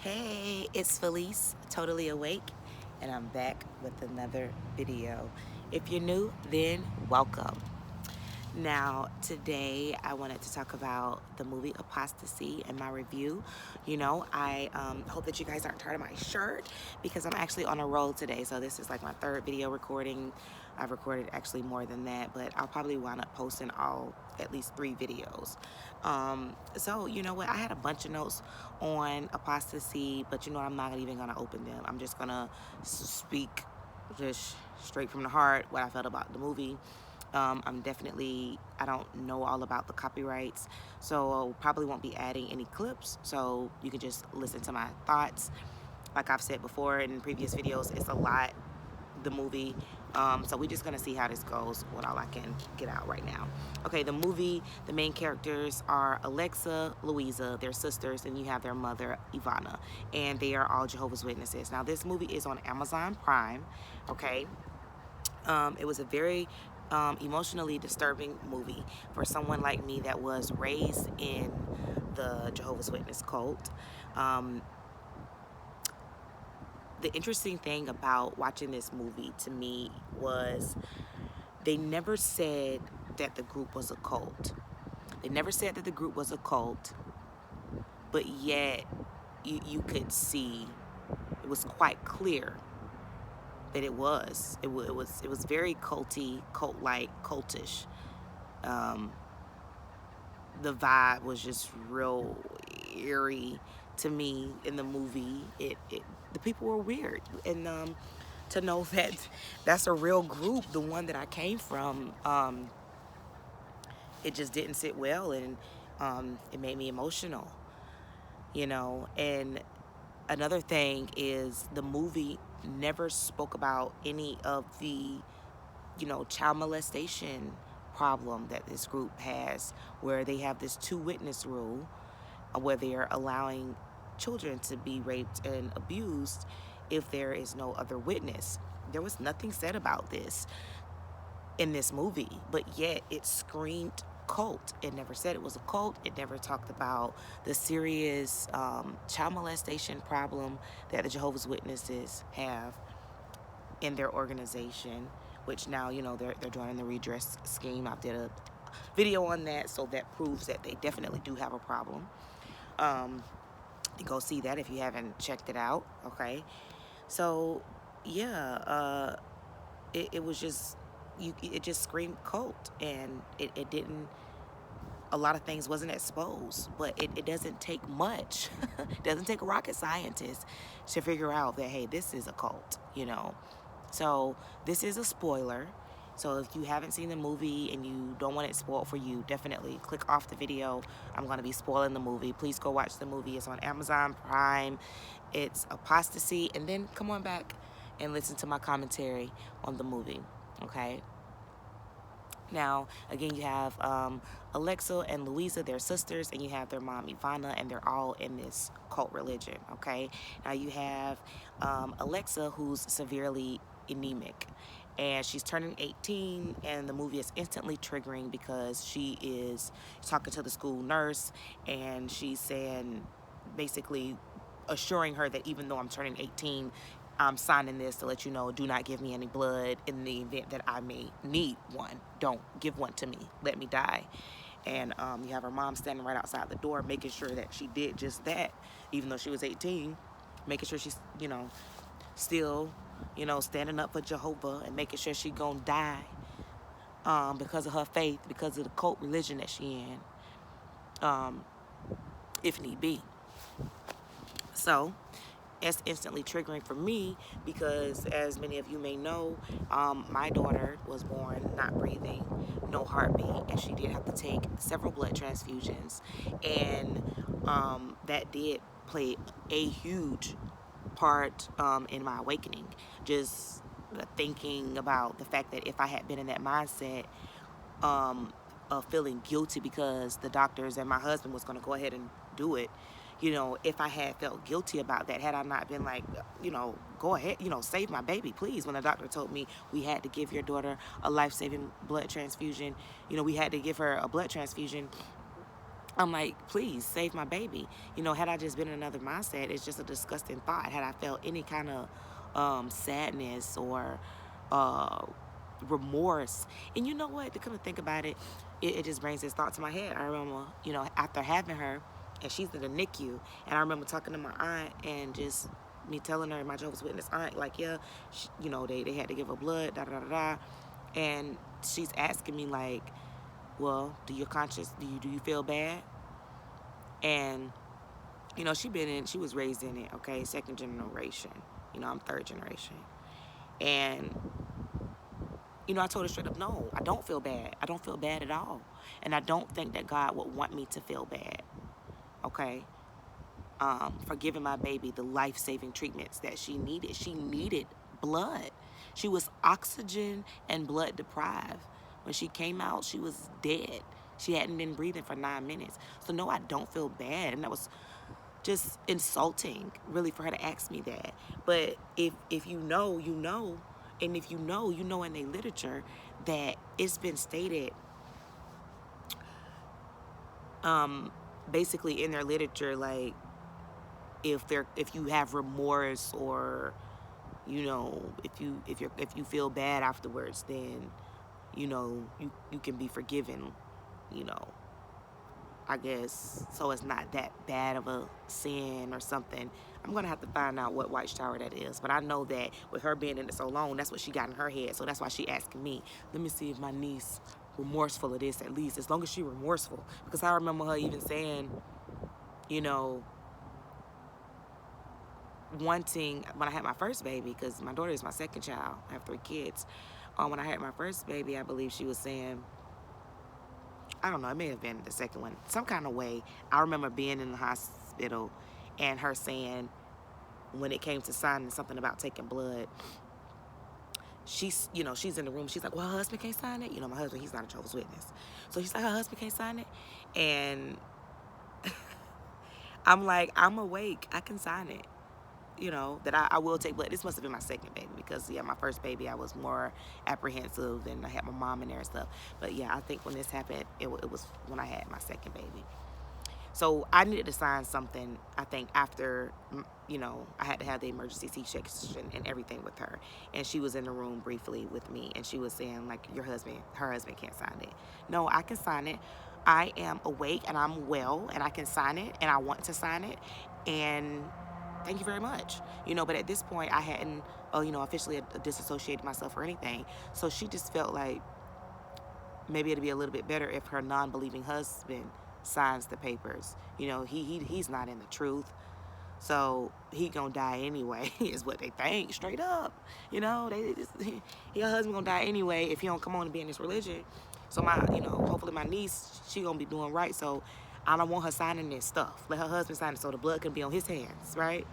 Hey, it's Felice, totally awake, and I'm back with another video. If you're new, then welcome. Now, today I wanted to talk about the movie Apostasy and my review. I hope that you guys aren't tired of my shirt because I'm actually on a roll today. So this is like my third video recording. I've recorded actually more than that, but I'll probably wind up posting at least 3 videos. So you know what? I had a bunch of notes on Apostasy, but I'm not even going to open them. I'm just going to speak just straight from the heart what I felt about the movie. I don't know all about the copyrights, so probably won't be adding any clips, so you can just listen to my thoughts. Like I've said before in previous videos, it's a lot, the movie, so we're just gonna see how this goes with all I can get out right now. Okay, the movie, the main characters are Alexa, Louisa, their sisters, and you have their mother, Ivana, and they are all Jehovah's Witnesses. Now, this movie is on Amazon Prime, okay? It was a very emotionally disturbing movie for someone like me that was raised in the Jehovah's Witness cult. The interesting thing about watching this movie to me was they never said that the group was a cult. They never said that the group was a cult, but yet you could see, it was quite clear that it was very culty, cult-like, cultish. The vibe was just real eerie to me in the movie. The people were weird, and to know that that's a real group, the one that I came from, it just didn't sit well, and it made me emotional, And another thing is the movie never spoke about any of the, child molestation problem that this group has, where they have this 2-witness rule, where they're allowing children to be raped and abused if there is no other witness. There was nothing said about this in this movie, but yet it screamed cult. It never said it was a cult. It never talked about the serious child molestation problem that the Jehovah's Witnesses have in their organization, which now, they're joining the redress scheme. I did a video on that, so that proves that they definitely do have a problem. You go see that if you haven't checked it out, okay? So, yeah, it was just, it just screamed cult, and it didn't, a lot of things wasn't exposed, but it doesn't take much. It doesn't take a rocket scientist to figure out that, hey, this is a cult, So this is a spoiler. So if you haven't seen the movie and you don't want it spoiled for you, definitely click off the video. I'm going to be spoiling the movie. Please go watch the movie. It's on Amazon Prime. It's Apostasy. And then come on back and listen to my commentary on the movie, okay? Now, again, you have Alexa and Louisa, their sisters, and you have their mom, Ivana, and they're all in this cult religion, okay? Now, you have Alexa, who's severely anemic, and she's turning 18, and the movie is instantly triggering because she is talking to the school nurse, and she's saying, basically assuring her that even though I'm turning 18, I'm signing this to let you know, do not give me any blood in the event that I may need one. Don't give one to me. Let me die. And you have her mom standing right outside the door, making sure that she did just that, even though she was 18, making sure she's, still, standing up for Jehovah, and making sure she gonna die because of her faith, because of the cult religion that she in, if need be. So it's instantly triggering for me because, as many of you may know, my daughter was born not breathing, no heartbeat, and she did have to take several blood transfusions, and that did play a huge part in my awakening. Just thinking about the fact that if I had been in that mindset of feeling guilty because the doctors and my husband was going to go ahead and do it, if I had felt guilty about that, had I not been like, go ahead, save my baby, please. When the doctor told me we had to give your daughter a life-saving blood transfusion, we had to give her a blood transfusion, I'm like, please save my baby. You know, had I just been in another mindset, it's just a disgusting thought. Had I felt any kind of sadness or uh, remorse. And you know what? To come to think about it, it just brings this thought to my head. I remember, you know, after having her, and she's in the NICU, and I remember talking to my aunt and just me telling her, my Jehovah's Witness aunt, like, yeah, you know, they had to give her blood, da da da da. And she's asking me, like, well, do you feel bad? And you know, she was raised in it, okay, second generation. You know, I'm third generation. And you know, I told her straight up, no, I don't feel bad. I don't feel bad at all. And I don't think that God would want me to feel bad, okay, for giving my baby the life-saving treatments that she needed. She needed blood. She was oxygen and blood deprived. When she came out, she was dead. She hadn't been breathing for 9 minutes. So no, I don't feel bad. And that was just insulting, really, for her to ask me that. But if you know, you know. And if you know in the literature that it's been stated, basically in their literature, like, if you have remorse, or you know, if you feel bad afterwards, then you know you can be forgiven, you know, I guess, so it's not that bad of a sin or something. I'm gonna have to find out what Watchtower that is, but I know that with her being in it so long, that's what she got in her head. So that's why she asking me, let me see if my niece remorseful of this, at least, as long as she remorseful. Because I remember her even saying, you know, wanting, when I had my first baby, because my daughter is my second child, I have 3 kids. When I had my first baby, I believe she was saying, I don't know, it may have been the second one, some kind of way. I remember being in the hospital and her saying, when it came to signing something about taking blood, she's in the room, she's like, well, her husband can't sign it. You know, my husband, he's not a Jehovah's Witness. So she's like, her husband can't sign it. And I'm like, I'm awake, I can sign it. You know, that I will take blood. This must have been my second baby, because yeah, my first baby I was more apprehensive, and I had my mom in there and stuff. But yeah, I think when this happened, it was when I had my second baby. So I needed to sign something, I think, after, you know, I had to have the emergency C-section and everything with her. And she was in the room briefly with me, and she was saying, like, her husband can't sign it. No, I can sign it. I am awake and I'm well, and I can sign it, and I want to sign it. And thank you very much. You know, but at this point, I hadn't, you know, officially disassociated myself or anything. So she just felt like maybe it'd be a little bit better if her non-believing husband signs the papers. You know, he's not in the truth, so he gonna die anyway, is what they think, straight up. You know, your husband gonna die anyway if he don't come on and be in this religion. So hopefully my niece, she gonna be doing right. So I don't want her signing this stuff. Let her husband sign it so the blood can be on his hands, right?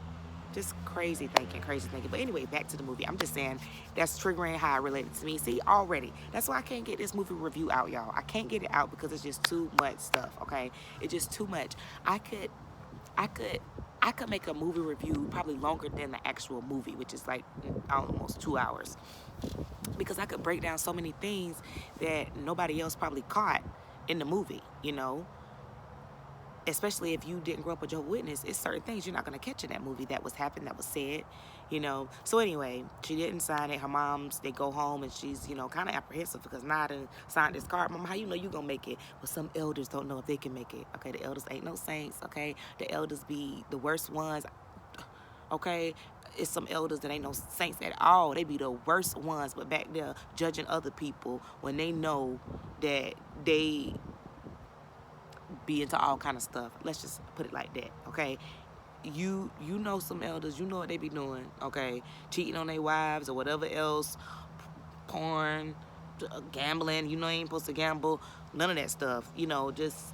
Just crazy thinking. But anyway, back to the movie. I'm just saying that's triggering how it related to me. See, already. That's why I can't get this movie review out, y'all. I can't get it out because it's just too much stuff, okay? It's just too much. I could make a movie review probably longer than the actual movie, which is like almost 2 hours. Because I could break down so many things that nobody else probably caught in the movie, you know? Especially if you didn't grow up a Jehovah's Witness, it's certain things you're not going to catch in that movie that was happened, that was said, you know. So anyway, she didn't sign it. Her mom's, they go home, and she's, you know, kind of apprehensive because now I done signed this card. Mama, how you know you going to make it? Well, some elders don't know if they can make it. Okay, the elders ain't no saints, okay? The elders be the worst ones, okay? It's some elders that ain't no saints at all. They be the worst ones, but back there judging other people when they know that they be into all kind of stuff. Let's just put it like that, okay? You know some elders, you know what they be doing, okay? Cheating on their wives or whatever else, porn, gambling, you know you ain't supposed to gamble, none of that stuff, you know, just,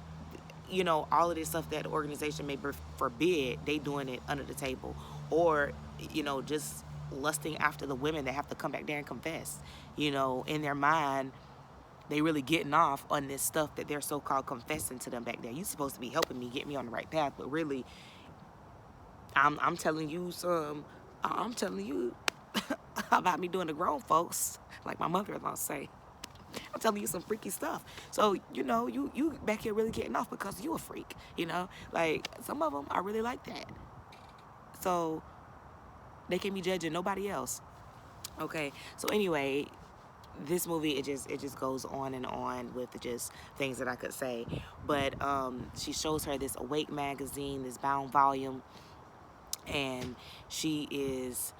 you know, all of this stuff that the organization may forbid, they doing it under the table. Or, you know, just lusting after the women that have to come back there and confess, you know, in their mind, they really getting off on this stuff that they're so-called confessing to them back there. You supposed to be helping me get me on the right path, but really, I'm telling you I'm telling you about me doing the grown folks, like my mother-in-law say. I'm telling you some freaky stuff. So, you know, you back here really getting off because you a freak, you know? Like, some of them are really like that. So, they can be judging nobody else. Okay, so anyway, this movie, it just goes on and on with just things that I could say. But she shows her this Awake magazine, this bound volume, and she is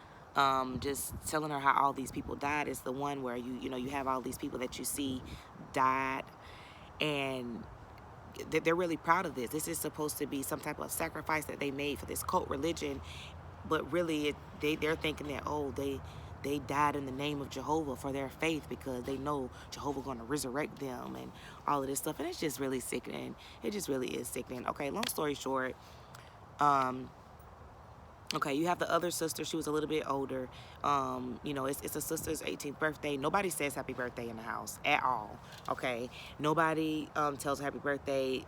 just telling her how all these people died. It's the one where you know you have all these people that you see died, and they're really proud of this. This is supposed to be some type of sacrifice that they made for this cult religion, but really they're thinking that, oh, they died in the name of Jehovah for their faith because they know Jehovah going to resurrect them and all of this stuff. And it's just really sickening. It just really is sickening. Okay, long story short, okay, you have the other sister. She was a little bit older. You know, it's a sister's 18th birthday. Nobody says happy birthday in the house at all. Okay, nobody tells her happy birthday.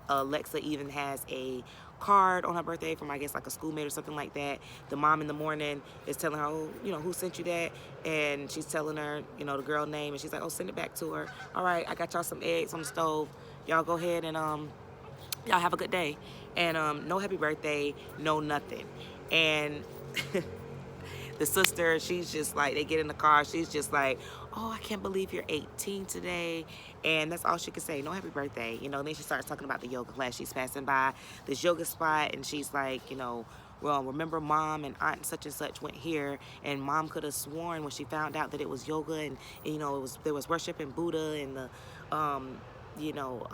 Alexa even has a card on her birthday from, I guess, like a schoolmate or something like that. The mom in the morning is telling her, oh, you know, who sent you that? And she's telling her, you know, the girl name, and she's like, oh, send it back to her. All right, I got y'all some eggs on the stove. Y'all go ahead and y'all have a good day. And no happy birthday, no nothing. And the sister, she's just like, they get in the car, she's just like, oh, I can't believe you're 18 today. And that's all she can say, no happy birthday. You know, then she starts talking about the yoga class. She's passing by this yoga spot, and she's like, you know, well, remember mom and aunt such and such went here, and mom could have sworn when she found out that it was yoga, and you know, there was worshiping Buddha, and the you know,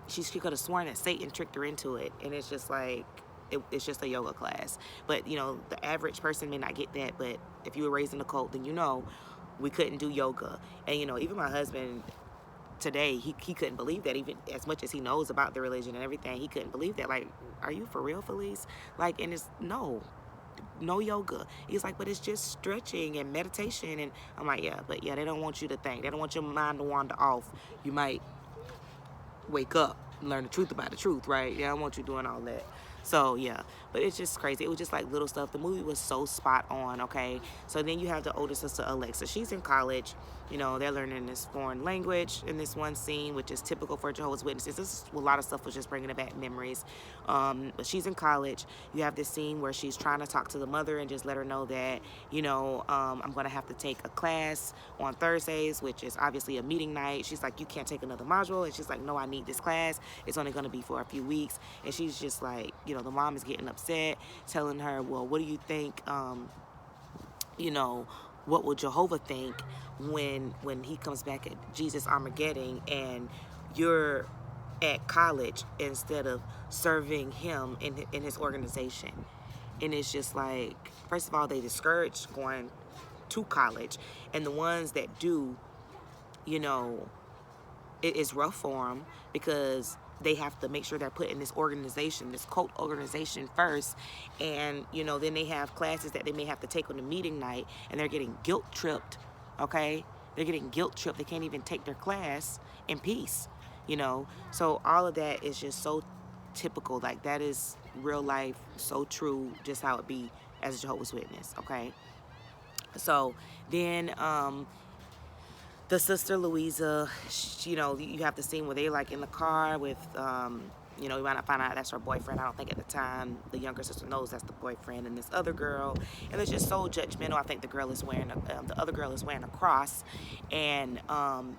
she could have sworn that Satan tricked her into it. And it's just like, it's just a yoga class. But, you know, the average person may not get that. But if you were raised in a cult, then you know we couldn't do yoga. And, you know, even my husband today, he couldn't believe that. Even as much as he knows about the religion and everything, he couldn't believe that. Like, are you for real, Felice? Like, and it's no yoga. He's like, but it's just stretching and meditation. And I'm like, yeah, but yeah, they don't want you to think. They don't want your mind to wander off. You might wake up and learn the truth about the truth, right? Yeah, I don't want you doing all that. So yeah, but it's just crazy. It was just like little stuff. The movie was so spot on. Okay, so then you have the older sister Alexa. She's in college. You know, they're learning this foreign language in this one scene, which is typical for Jehovah's Witnesses. This is, a lot of stuff was just bringing back memories. But she's in college. You have this scene where she's trying to talk to the mother and just let her know that, you know, I'm going to have to take a class on Thursdays, which is obviously a meeting night. She's like, you can't take another module. And she's like, no, I need this class. It's only going to be for a few weeks. And she's just like, you know, the mom is getting upset, telling her, well, what do you think, you know, what will Jehovah think when he comes back at Jesus Armageddon and you're at college instead of serving him in his organization? And it's just like, first of all, they discourage going to college, and the ones that do, you know, it is rough for them because they have to make sure they're put in this organization, this cult organization first. And, you know, then they have classes that they may have to take on the meeting night, and they're getting guilt tripped, okay? They're getting guilt tripped. They can't even take their class in peace, you know? So all of that is just so typical. Like, that is real life, so true, just how it be as a Jehovah's Witness, okay? So then, the sister Louisa, you know, you have the scene where they like in the car with, you know, you might not find out that's her boyfriend. I don't think at the time the younger sister knows that's the boyfriend, and this other girl, and it's just so judgmental. I think the girl is wearing the other girl is wearing a cross, and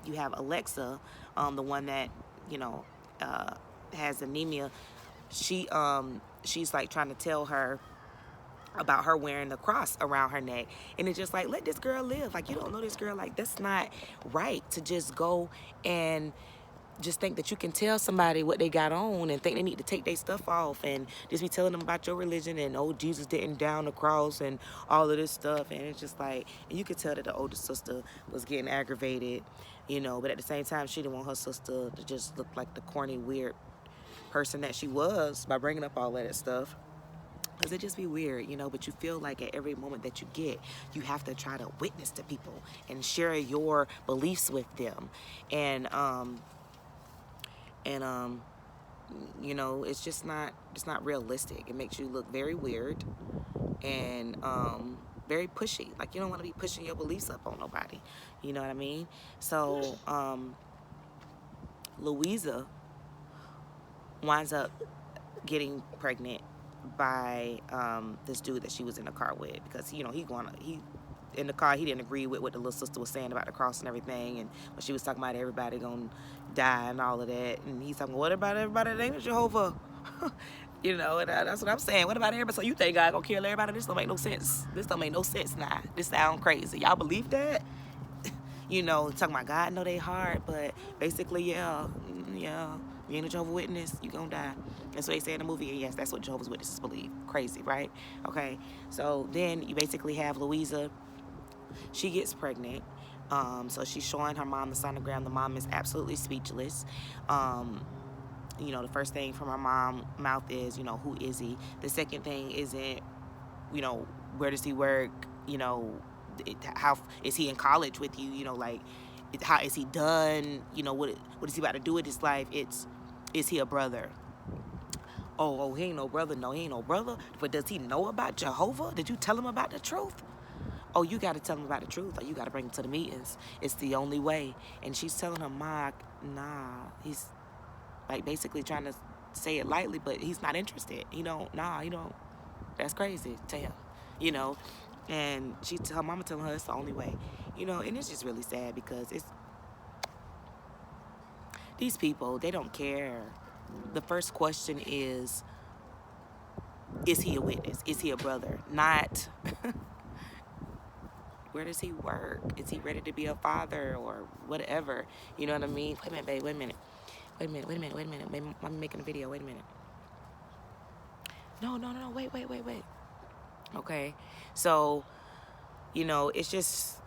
you have Alexa, the one that, you know, has anemia. She's like trying to tell her about her wearing the cross around her neck, and it's just like, let this girl live. Like, you don't know this girl. Like, that's not right to just go and just think that you can tell somebody what they got on and think they need to take their stuff off and just be telling them about your religion and, oh, Jesus didn't down the cross and all of this stuff. And it's just like, and you could tell that the older sister was getting aggravated, you know, but at the same time, she didn't want her sister to just look like the corny, weird person that she was by bringing up all of that stuff. Because it just be weird, you know, but you feel like at every moment that you get, you have to try to witness to people and share your beliefs with them. And you know, it's just not realistic. It makes you look very weird. And very pushy. Like, you don't want to be pushing your beliefs up on nobody. You know what I mean? So, Louisa winds up getting pregnant by this dude that she was in the car with, because he in the car, he didn't agree with what the little sister was saying about the cross and everything, and when she was talking about everybody gonna die and all of that, and he's talking, what about everybody that ain't Jehovah? And that's what I'm saying. What about everybody? So you think God gonna kill everybody? This don't make no sense. This don't make no sense now. This sound crazy. Y'all believe that? Talking about God know they hard, but basically, yeah, you ain't a Jehovah's Witness, you gonna die. That's what they say in the movie, and yes, that's what Jehovah's Witnesses believe. Crazy, right? Okay, so then you basically have Louisa. She gets pregnant. So she's showing her mom the sonogram. The mom is absolutely speechless. The first thing from her mom's mouth is, who is he? The second thing isn't, where does he work? How is he in college with you? Like, how is he done? What is he about to do with his life? Is he a brother? Oh, he ain't no brother. No, he ain't no brother. But does he know about Jehovah? Did you tell him about the truth? Oh, you got to tell him about the truth, or you got to bring him to the meetings. It's the only way. And she's telling him, Ma, nah. He's like basically trying to say it lightly, but he's not interested. He don't. That's crazy to him, And her mama telling her it's the only way, And it's just really sad, because it's these people, they don't care. The first question is he a witness? Is he a brother? Not where does he work? Is he ready to be a father or whatever? You know what I mean? Wait a minute, babe. Wait a minute. Babe, I'm making a video. Wait a minute. No. Wait. Okay. So, it's just